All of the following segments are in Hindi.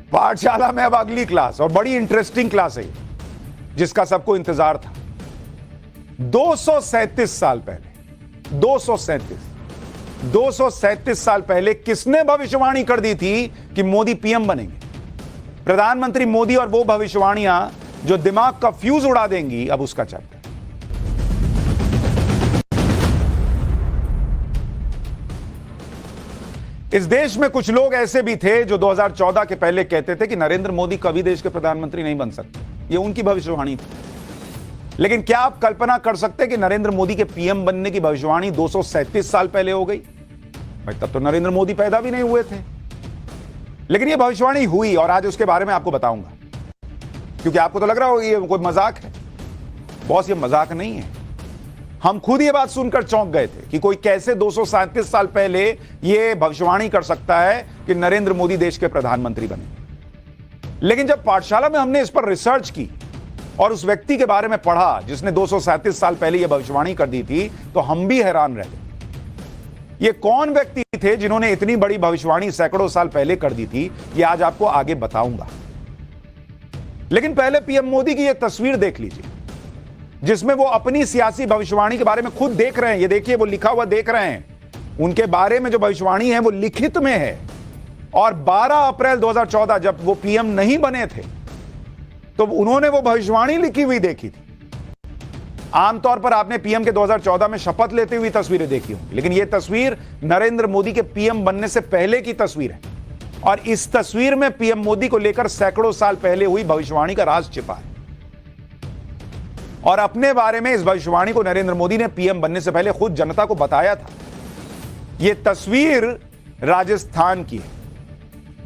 पाठशाला में अब अगली क्लास, और बड़ी इंटरेस्टिंग क्लास है जिसका सबको इंतजार था। 237 साल पहले, 237 साल पहले किसने भविष्यवाणी कर दी थी कि मोदी पीएम बनेंगे? प्रधानमंत्री मोदी और वो भविष्यवाणियां जो दिमाग का फ्यूज उड़ा देंगी, अब उसका चैप्टर। इस देश में कुछ लोग ऐसे भी थे जो 2014 के पहले कहते थे कि नरेंद्र मोदी कभी देश के प्रधानमंत्री नहीं बन सकते। ये उनकी भविष्यवाणी थी। लेकिन क्या आप कल्पना कर सकते कि नरेंद्र मोदी के पीएम बनने की भविष्यवाणी 237 साल पहले हो गई? भाई तब तो नरेंद्र मोदी पैदा भी नहीं हुए थे, लेकिन ये भविष्यवाणी हुई, और आज उसके बारे में आपको बताऊंगा। क्योंकि आपको तो लग रहा हो ये कोई मजाक है। बॉस, ये मजाक नहीं है। हम खुद ये बात सुनकर चौंक गए थे कि कोई कैसे 237 साल पहले ये भविष्यवाणी कर सकता है कि नरेंद्र मोदी देश के प्रधानमंत्री बने। लेकिन जब पाठशाला में हमने इस पर रिसर्च की और उस व्यक्ति के बारे में पढ़ा जिसने 237 साल पहले यह भविष्यवाणी कर दी थी, तो हम भी हैरान रह गए। ये कौन व्यक्ति थे जिन्होंने इतनी बड़ी भविष्यवाणी सैकड़ों साल पहले कर दी थी, ये आज आपको आगे बताऊंगा। लेकिन पहले पीएम मोदी की यह तस्वीर देख लीजिए, जिसमें वो अपनी सियासी भविष्यवाणी के बारे में खुद देख रहे हैं। ये देखिए, वो लिखा हुआ देख रहे हैं। उनके बारे में जो भविष्यवाणी है वो लिखित में है। और 12 अप्रैल 2014 जब वो पीएम नहीं बने थे, तो उन्होंने वो भविष्यवाणी लिखी हुई देखी थी। आमतौर पर आपने पीएम के 2014 में शपथ लेते हुए तस्वीरें देखी होंगी, लेकिन यह तस्वीर नरेंद्र मोदी के पीएम बनने से पहले की तस्वीर है। और इस तस्वीर में पीएम मोदी को लेकर सैकड़ों साल पहले हुई भविष्यवाणी का राज छिपा है। और अपने बारे में इस भविष्यवाणी को नरेंद्र मोदी ने पीएम बनने से पहले खुद जनता को बताया था। यह तस्वीर राजस्थान की है,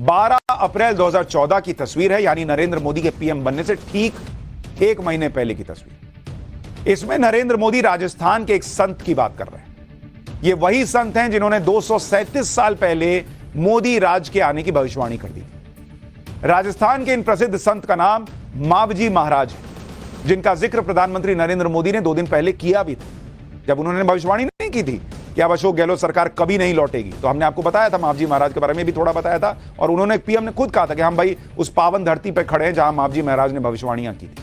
12 अप्रैल 2014 की तस्वीर है, यानी नरेंद्र मोदी के पीएम बनने से ठीक 1 महीने पहले की तस्वीर। इसमें नरेंद्र मोदी राजस्थान के एक संत की बात कर रहे हैं। ये वही संत हैं जिन्होंने 237 साल पहले मोदी राज के आने की भविष्यवाणी कर दी थी। राजस्थान के इन प्रसिद्ध संत का नाम मावजी महाराज है, जिनका जिक्र प्रधानमंत्री नरेंद्र मोदी ने 2 दिन पहले किया भी था। जब उन्होंने भविष्यवाणी नहीं की थी कि अब अशोक गहलोत सरकार कभी नहीं लौटेगी, तो हमने आपको बताया था, मावजी महाराज के बारे में भी थोड़ा बताया था। और उन्होंने, पीएम ने खुद कहा था कि हम भाई उस पावन धरती पर खड़े हैं जहां मावजी महाराज ने भविष्यवाणियां की थी।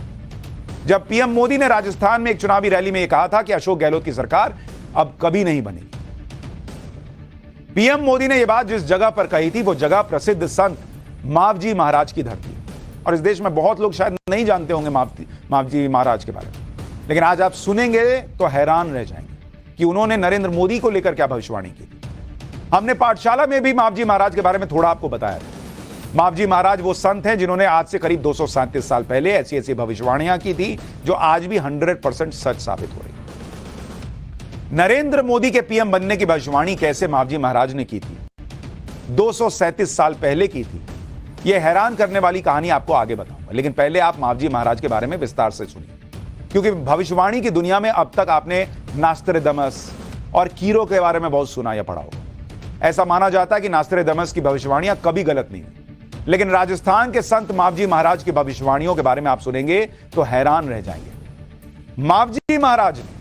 जब पीएम मोदी ने राजस्थान में एक चुनावी रैली में यह कहा था कि अशोक गहलोत की सरकार अब कभी नहीं बनेगी। पीएम मोदी ने यह बात जिस जगह पर कही थी, वो जगह प्रसिद्ध संत मावजी महाराज की धरती। और इस देश में बहुत लोग शायद नहीं जानते होंगे मावजी महाराज के बारे में, लेकिन आज आप सुनेंगे तो हैरान रह जाएंगे कि उन्होंने नरेंद्र मोदी को लेकर क्या भविष्यवाणी की थी। हमने पाठशाला में भी मावजी महाराज के बारे में थोड़ा आपको बताया था। मावजी महाराज वो संत हैं जिन्होंने आज से करीब 237 साल पहले ऐसी ऐसी भविष्यवाणियां की थी जो आज भी 100% सच साबित हो रही। नरेंद्र मोदी के पीएम बनने की भविष्यवाणी कैसे मावजी महाराज ने की थी, 237 साल पहले की थी, यह हैरान करने वाली कहानी आपको आगे बताऊंगा। लेकिन पहले आप मावजी महाराज के बारे में विस्तार से सुनिए, क्योंकि भविष्यवाणी की दुनिया में अब तक आपने नास्ट्रेडमस और कीरो के बारे में बहुत सुना या पढ़ा होगा। ऐसा माना जाता है कि नास्ट्रेडमस की भविष्यवाणियां कभी गलत नहीं हुई, लेकिन राजस्थान के संत मावजी महाराज की भविष्यवाणियों के बारे में आप सुनेंगे तो हैरान रह जाएंगे। मावजी महाराज ने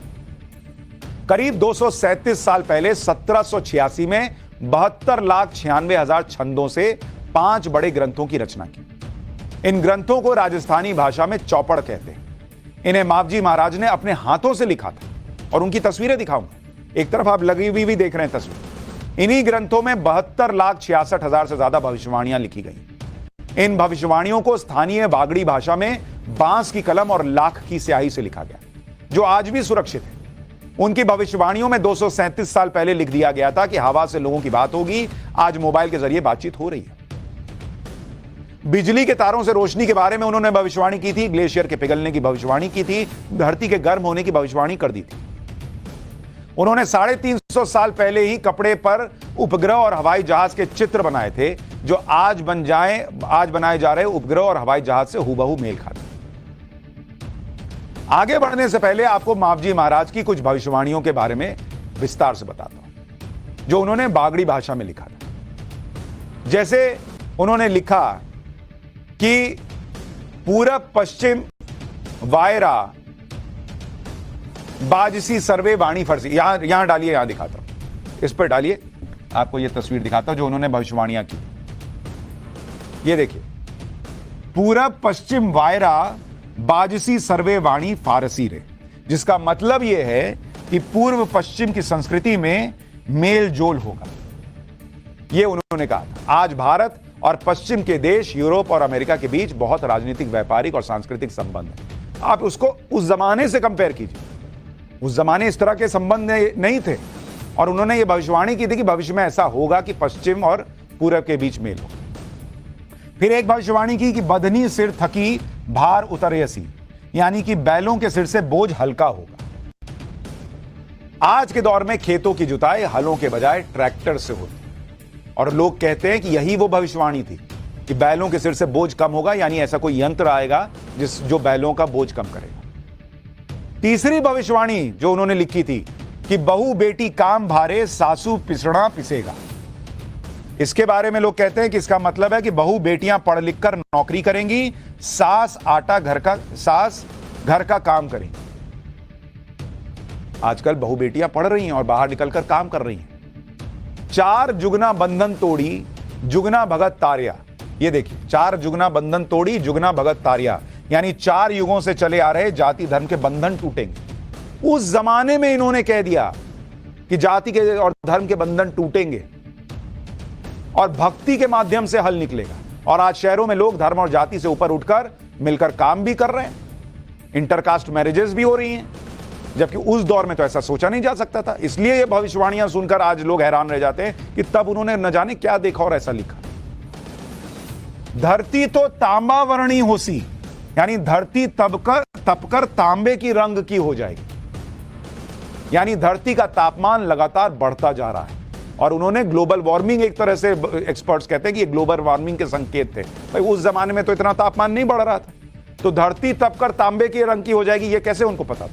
करीब 237 साल पहले 1786 में 72,96,000 छंदों से 5 बड़े ग्रंथों की रचना की। इन ग्रंथों को राजस्थानी भाषा में चौपड़ कहते हैं। इन्हें मावजी महाराज ने अपने हाथों से लिखा था, और उनकी तस्वीरें दिखाऊंगा। एक तरफ आप लगी हुई भी देख रहे हैं तस्वीर। इन्हीं ग्रंथों में 72,66,000 से ज्यादा भविष्यवाणियां लिखी गई। इन भविष्यवाणियों को स्थानीय बागड़ी भाषा में बांस की कलम और लाख की स्याही से लिखा गया, जो आज भी सुरक्षित है। उनकी भविष्यवाणियों में 237 साल पहले लिख दिया गया था कि हवा से लोगों की बात होगी। आज मोबाइल के जरिए बातचीत हो रही है। बिजली के तारों से रोशनी के बारे में उन्होंने भविष्यवाणी की थी। ग्लेशियर के पिघलने की भविष्यवाणी की थी। धरती के गर्म होने की भविष्यवाणी कर दी थी। उन्होंने 350 साल पहले ही कपड़े पर उपग्रह और हवाई जहाज के चित्र बनाए थे, जो आज बनाए जा रहे उपग्रह और हवाई जहाज से हूबहू मेल खाते। आगे बढ़ने से पहले आपको मावजी महाराज की कुछ भविष्यवाणियों के बारे में विस्तार से बताता हूं, जो उन्होंने बागड़ी भाषा में लिखा था। जैसे उन्होंने लिखा कि पूरब पश्चिम वायरा बाजसी सर्वे वाणी फरसी। यहां डालिए, यहां दिखाता हूं, इस पर डालिए, आपको यह तस्वीर दिखाता हूं जो उन्होंने भविष्यवाणियां की। ये देखिए, पूरब पश्चिम वायरा बाजसी सर्वे वाणी फारसी रे, जिसका मतलब यह है कि पूर्व पश्चिम की संस्कृति में मेल जोल होगा। यह उन्होंने कहा था। आज भारत और पश्चिम के देश यूरोप और अमेरिका के बीच बहुत राजनीतिक, व्यापारिक और सांस्कृतिक संबंध है। आप उसको उस जमाने से कंपेयर कीजिए। उस जमाने इस तरह के संबंध नहीं थे और उन्होंने ये भविष्यवाणी की थी कि भविष्य में ऐसा होगा कि पश्चिम और पूरब के बीच मेल होगा। फिर एक भविष्यवाणी की कि बधनी सिर थकी भार उतरयसी, यानी कि बैलों के सिर से बोझ हल्का होगा। आज के दौर में खेतों की जुताई हलों के बजाय ट्रैक्टर से होती और लोग कहते हैं कि यही वो भविष्यवाणी थी कि बैलों के सिर से बोझ कम होगा, यानी ऐसा कोई यंत्र आएगा जो बैलों का बोझ कम करेगा। तीसरी भविष्यवाणी जो उन्होंने लिखी थी कि बहू बेटी काम भारे सासू पिसड़ा पिसेगा। इसके बारे में लोग कहते हैं कि इसका मतलब है कि बहू बेटियां पढ़ लिख कर नौकरी करेंगी, सास घर का काम करेंगी। आजकल बहू बेटियां पढ़ रही हैं और बाहर निकलकर काम कर रही हैं। 4 जुगना बंधन तोड़ी जुगना भगत तारिया। ये देखिए, 4 जुगना बंधन तोड़ी जुगना भगत तारिया, यानी 4 युगों से चले आ रहे जाति धर्म के बंधन टूटेंगे। उस जमाने में इन्होंने कह दिया कि जाति के और धर्म के बंधन टूटेंगे और भक्ति के माध्यम से हल निकलेगा। और आज शहरों में लोग धर्म और जाति से ऊपर उठकर मिलकर काम भी कर रहे हैं, इंटरकास्ट मैरिजेस भी हो रही हैं, जबकि उस दौर में तो ऐसा सोचा नहीं जा सकता था। इसलिए ये भविष्यवाणियां सुनकर आज लोग हैरान रह जाते हैं कि तब उन्होंने न जाने क्या देखा और ऐसा लिखा। धरती तो तांबा वर्णी होसी, यानी धरती तपकर तांबे की रंग की हो जाएगी, यानी धरती का तापमान लगातार बढ़ता जा रहा है। और उन्होंने ग्लोबल वार्मिंग, एक तरह से एक्सपर्ट्स कहते हैं कि ये ग्लोबल वार्मिंग के संकेत थे। भाई उस जमाने में तो इतना तापमान नहीं बढ़ रहा था, तो धरती तपकर तांबे के रंग की हो जाएगी, ये कैसे उनको पता था?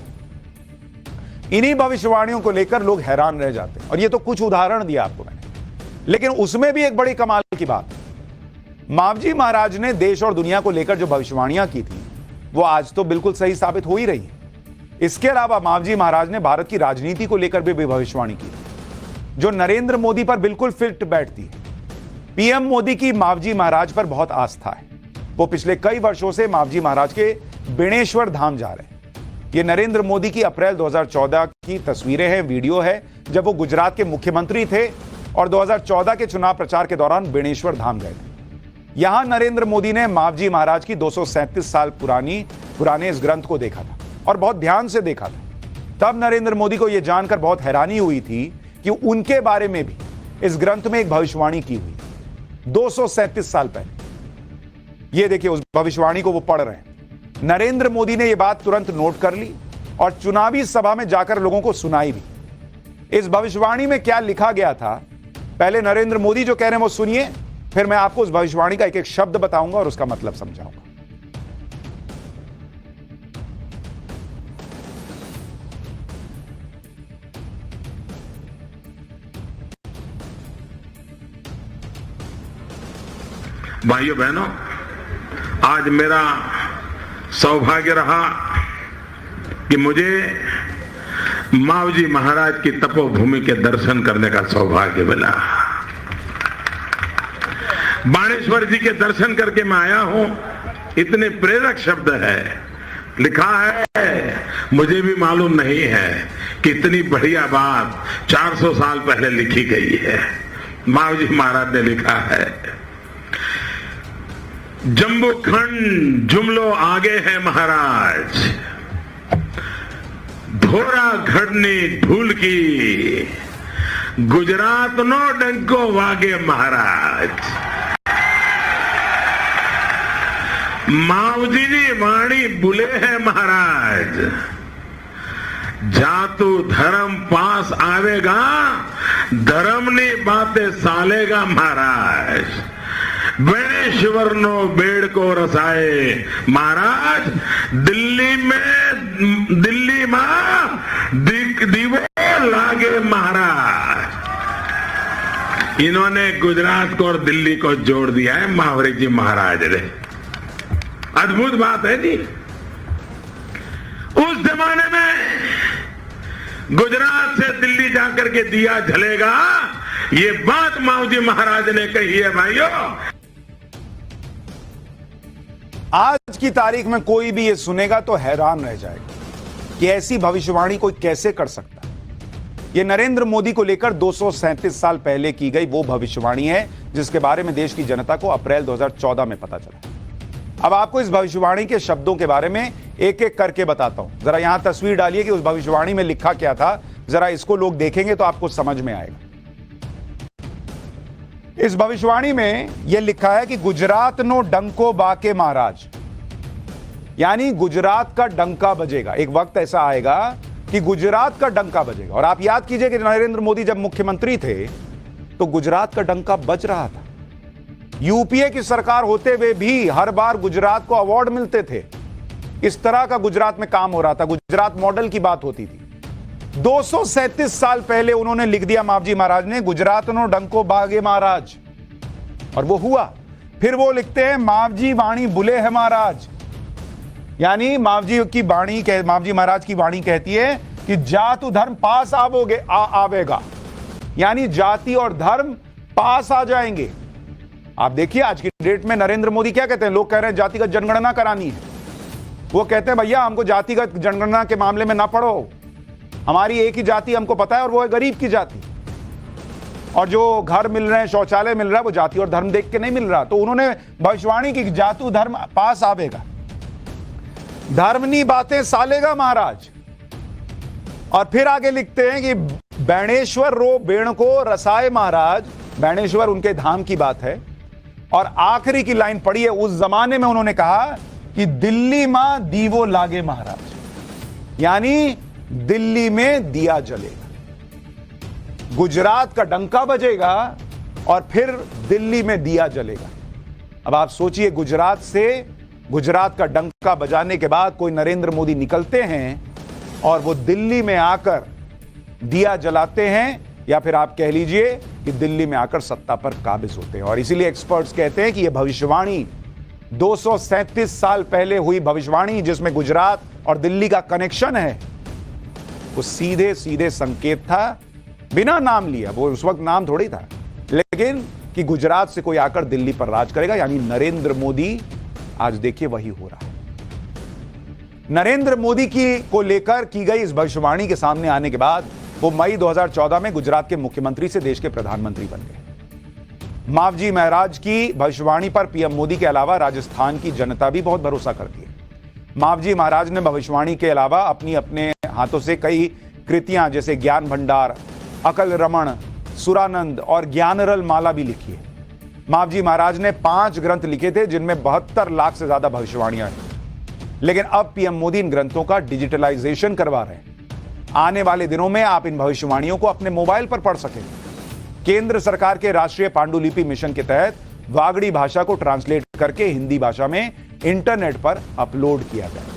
इन्हीं भविष्यवाणियों को लेकर लोग हैरान रह जाते हैं। और ये तो कुछ उदाहरण दिया आपको मैंने, लेकिन उसमें भी एक बड़ी कमाल की बात, मावजी महाराज ने देश और दुनिया को लेकर जो भविष्यवाणियां की थी वो आज तो बिल्कुल सही साबित हो ही रही है। इसके अलावा मावजी महाराज ने भारत की राजनीति को लेकर भी भविष्यवाणी की, जो नरेंद्र मोदी पर बिल्कुल फिट बैठती है। पीएम मोदी की मावजी महाराज पर बहुत आस्था है। वो पिछले कई वर्षों से मावजी महाराज के बेणेश्वर धाम जा रहे हैं। ये नरेंद्र मोदी की अप्रैल 2014 की तस्वीरें हैं, वीडियो है, जब वो गुजरात के मुख्यमंत्री थे और 2014 के चुनाव प्रचार के दौरान बेणेश्वर धाम गए थे। यहां नरेंद्र मोदी ने मावजी महाराज की 237 साल पुराने इस ग्रंथ को देखा था और बहुत ध्यान से देखा था। तब नरेंद्र मोदी को यह जानकर बहुत हैरानी हुई थी कि उनके बारे में भी इस ग्रंथ में एक भविष्यवाणी की हुई 237 साल पहले। यह देखिए, उस भविष्यवाणी को वो पढ़ रहे हैं। नरेंद्र मोदी ने यह बात तुरंत नोट कर ली और चुनावी सभा में जाकर लोगों को सुनाई भी। इस भविष्यवाणी में क्या लिखा गया था, पहले नरेंद्र मोदी जो कह रहे हैं वो सुनिए, फिर मैं आपको उस भविष्यवाणी का एक एक शब्द बताऊंगा और उसका मतलब समझाऊंगा। भाइयों बहनों, आज मेरा सौभाग्य रहा कि मुझे मावजी महाराज की तपोभूमि के दर्शन करने का सौभाग्य मिला। बाणेश्वर जी के दर्शन करके मैं आया हूं। इतने प्रेरक शब्द है, लिखा है, मुझे भी मालूम नहीं है कि इतनी बढ़िया बात 400 साल पहले लिखी गई है। मावजी महाराज ने लिखा है, जम्बू खंड जुमलो आगे है महाराज, धोरा घड़नी ढूल की, गुजरात नो डंको वागे महाराज। मावजी जी वाणी बुले है महाराज, जातु धर्म पास आवेगा, धर्म ने बातें सालेगा महाराज। बेणेश्वर नो बेड़ को रसाए महाराज, दिल्ली मां दीवो लागे महाराज। इन्होंने गुजरात को और दिल्ली को जोड़ दिया है मावरी जी महाराज ने। अद्भुत बात है जी। उस जमाने में गुजरात से दिल्ली जाकर के दिया जलेगा, ये बात मावजी महाराज ने कही है भाइयों। आज की तारीख में कोई भी ये सुनेगा तो हैरान रह जाएगा कि ऐसी भविष्यवाणी कोई कैसे कर सकता है। ये नरेंद्र मोदी को लेकर 237 साल पहले की गई वो भविष्यवाणी है जिसके बारे में देश की जनता को अप्रैल 2014 में पता चला। अब आपको इस भविष्यवाणी के शब्दों के बारे में एक एक करके बताता हूं। जरा यहां तस्वीर डालिए कि उस भविष्यवाणी में लिखा क्या था। जरा इसको लोग देखेंगे तो आपको समझ में आएगा। इस भविष्यवाणी में यह लिखा है कि गुजरात नो डंको बाके महाराज, यानी गुजरात का डंका बजेगा। एक वक्त ऐसा आएगा कि गुजरात का डंका बजेगा। और आप याद कीजिए कि नरेंद्र मोदी जब मुख्यमंत्री थे तो गुजरात का डंका बज रहा था। यूपीए की सरकार होते हुए भी हर बार गुजरात को अवार्ड मिलते थे। इस तरह का गुजरात में काम हो रहा था। गुजरात मॉडल की बात होती थी। 237 साल पहले उन्होंने लिख दिया मावजी महाराज ने, गुजरात नो डंको बागे महाराज, और वो हुआ। फिर वो लिखते हैं मावजी वाणी बुले है महाराज, यानी मावजी महाराज की वाणी कहती है कि जातु धर्म पास आवेगा, यानी जाति और धर्म पास आ जाएंगे। आप देखिए आज की डेट में नरेंद्र मोदी क्या कहते हैं। लोग कह रहे हैं जातिगत जनगणना करानी है। वो कहते हैं भैया हमको जातिगत जनगणना के मामले में ना पढ़ो, हमारी एक ही जाति हमको पता है और वो है गरीब की जाति। और जो घर मिल रहे हैं, शौचालय मिल रहा है, वो जाति और धर्म देख के नहीं मिल रहा। तो उन्होंने भविष्यवाणी की जातु धर्म पास आवेगा, धर्मनी बातें सालेगा महाराज। और फिर आगे लिखते हैं कि बैणेश्वर रो बेण को रसाए महाराज, बैणेश्वर उनके धाम की बात है। और आखिरी की लाइन पढ़ी है, उस जमाने में उन्होंने कहा कि दिल्ली मां दीवो लागे महाराज, यानी दिल्ली में दिया जलेगा। गुजरात का डंका बजेगा और फिर दिल्ली में दिया जलेगा। अब आप सोचिए, गुजरात का डंका बजाने के बाद कोई नरेंद्र मोदी निकलते हैं और वो दिल्ली में आकर दिया जलाते हैं, या फिर आप कह लीजिए कि दिल्ली में आकर सत्ता पर काबिज होते हैं। और इसीलिए एक्सपर्ट्स कहते हैं कि यह भविष्यवाणी 237 साल पहले हुई भविष्यवाणी, जिसमें गुजरात और दिल्ली का कनेक्शन है, वो सीधे सीधे संकेत था, बिना नाम लिया। वो उस वक्त नाम थोड़ी था, लेकिन कि गुजरात से कोई आकर दिल्ली पर राज करेगा, यानी नरेंद्र मोदी। आज देखिए वही हो रहा है। नरेंद्र मोदी को लेकर की गई इस भविष्यवाणी के सामने आने के बाद वो मई 2014 में गुजरात के मुख्यमंत्री से देश के प्रधानमंत्री बन गए। मावजी महाराज की भविष्यवाणी पर पीएम मोदी के अलावा राजस्थान की जनता भी बहुत भरोसा करती है। मावजी महाराज ने भविष्यवाणी के अलावा अपने हाथों से कई कृतियां जैसे ज्ञान भंडार, अकल रमण, सुरानंद और ज्ञानरल माला भी लिखी है। मावजी महाराज ने 5 ग्रंथ लिखे थे जिनमें 72 लाख से ज्यादा भविष्यवाणियां हैं। लेकिन अब पीएम मोदी इन ग्रंथों का डिजिटलाइजेशन करवा रहे हैं। आने वाले दिनों में आप इन भविष्यवाणियों को अपने मोबाइल पर पढ़ सकेंगे। केंद्र सरकार के राष्ट्रीय पांडुलिपि मिशन के तहत वागड़ी भाषा को ट्रांसलेट करके हिंदी भाषा में इंटरनेट पर अपलोड किया जाए।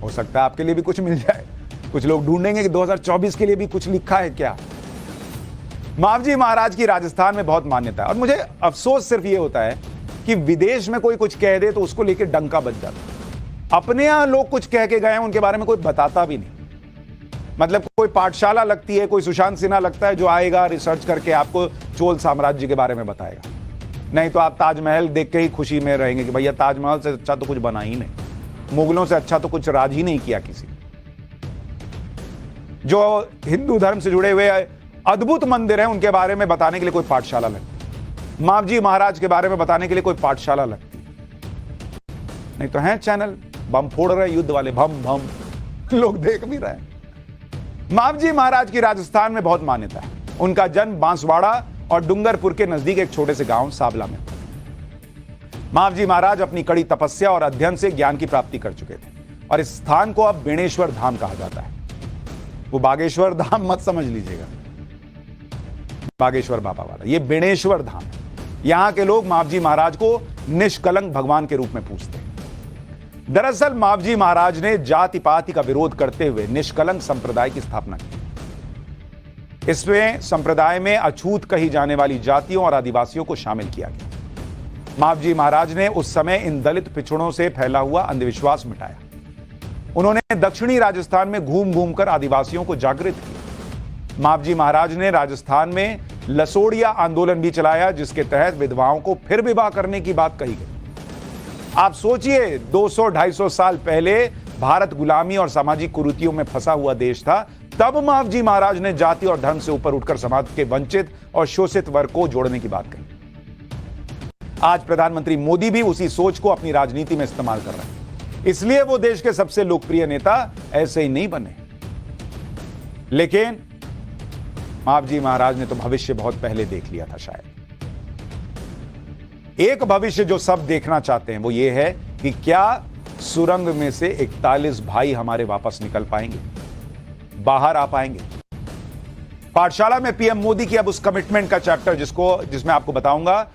हो सकता है आपके लिए भी कुछ मिल जाए। कुछ लोग ढूंढेंगे कि 2024 के लिए भी कुछ लिखा है क्या। मावजी महाराज की राजस्थान में बहुत मान्यता है। और मुझे अफसोस सिर्फ ये होता है कि विदेश में कोई कुछ कह दे तो उसको लेकर डंका बज जाता है। अपने यहां लोग कुछ कह के गए हैं, उनके बारे में कोई बताता भी नहीं। मतलब कोई पाठशाला लगती है, कोई सुशांत सिन्हा लगता है जो आएगा रिसर्च करके आपको चोल साम्राज्य के बारे में बताएगा। नहीं तो आप ताजमहल देख के ही खुशी में रहेंगे कि भैया ताजमहल से अच्छा तो कुछ बना ही नहीं, मुगलों से अच्छा तो कुछ राज ही नहीं किया किसी। जो हिंदू धर्म से जुड़े हुए अद्भुत मंदिर हैं उनके बारे में बताने के लिए कोई पाठशाला लगती, मावजी महाराज के बारे में बताने के लिए कोई पाठशाला लगती नहीं। तो हैं चैनल बम फोड़ रहे युद्ध वाले, भम भम, लोग देख भी रहे हैं। मावजी महाराज की राजस्थान में बहुत मान्यता है। उनका जन्म बांसवाड़ा और डूंगरपुर के नजदीक एक छोटे से गांव साबला में। मावजी महाराज अपनी कड़ी तपस्या और अध्ययन से ज्ञान की प्राप्ति कर चुके थे और इस स्थान को अब बेणेश्वर धाम कहा जाता है। वो बागेश्वर धाम मत समझ लीजिएगा, बागेश्वर बाबा वाला, ये बेणेश्वर धाम। यहां के लोग मावजी महाराज को निष्कलंक भगवान के रूप में पूजते हैं। दरअसल मावजी महाराज ने जाति पाति का विरोध करते हुए निष्कलंक संप्रदाय की स्थापना की। इसमें संप्रदाय में अछूत कही जाने वाली जातियों और आदिवासियों को शामिल किया गया। मावजी महाराज ने उस समय इन दलित पिछड़ों से फैला हुआ अंधविश्वास मिटाया। उन्होंने दक्षिणी राजस्थान में घूम घूम कर आदिवासियों को जागृत किया। मावजी महाराज ने राजस्थान में लसोड़िया आंदोलन भी चलाया, जिसके तहत विधवाओं को फिर विवाह करने की बात कही गई। आप सोचिए, 200-250 साल पहले भारत गुलामी और सामाजिक कुरीतियों में फंसा हुआ देश था, तब मावजी महाराज ने जाति और धर्म से ऊपर उठकर समाज के वंचित और शोषित वर्ग को जोड़ने की बात कही। आज प्रधानमंत्री मोदी भी उसी सोच को अपनी राजनीति में इस्तेमाल कर रहे हैं, इसलिए वो देश के सबसे लोकप्रिय नेता ऐसे ही नहीं बने। लेकिन मावजी महाराज ने तो भविष्य बहुत पहले देख लिया था। शायद एक भविष्य जो सब देखना चाहते हैं वो ये है कि क्या सुरंग में से 41 भाई हमारे वापस निकल पाएंगे, बाहर आ पाएंगे। पाठशाला में पीएम मोदी की अब उस कमिटमेंट का चैप्टर जिसमें आपको बताऊंगा